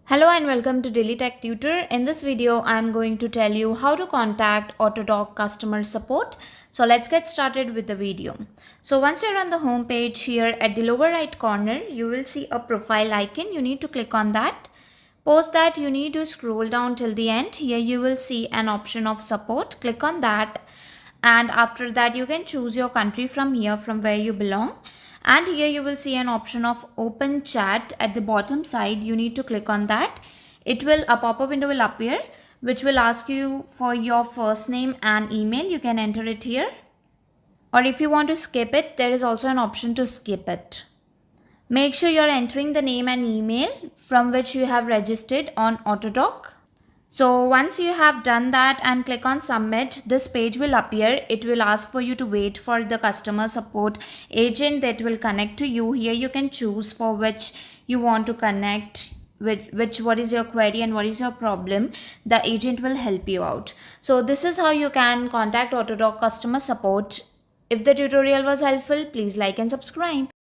Hello and welcome to Daily Tech Tutor. In this video, I am going to tell you how to contact AUTODOC customer support. So let's get started with the video. So once you're on the home page, here at the lower right corner, you will see a profile icon. You need to click on that. Post that, you need to scroll down till the end. Here you will see an option of support. Click on that. And after that, you can choose your country from here, from where you belong. And here you will see an option of open chat at the bottom side. You need to click on that. A pop-up window will appear which will ask you for your first name and email. You can enter it here, or if you want to skip it, there is also an option to skip it. Make sure you're entering the name and email from which you have registered on AUTODOC. So once you have done that and click on submit, this page will appear. It will ask for you to wait for the customer support agent that will connect to you. Here you can choose for which you want to connect, what is your query and what is your problem. The agent will help you out. So this is how you can contact AUTODOC customer support. If the tutorial was helpful, please like and subscribe.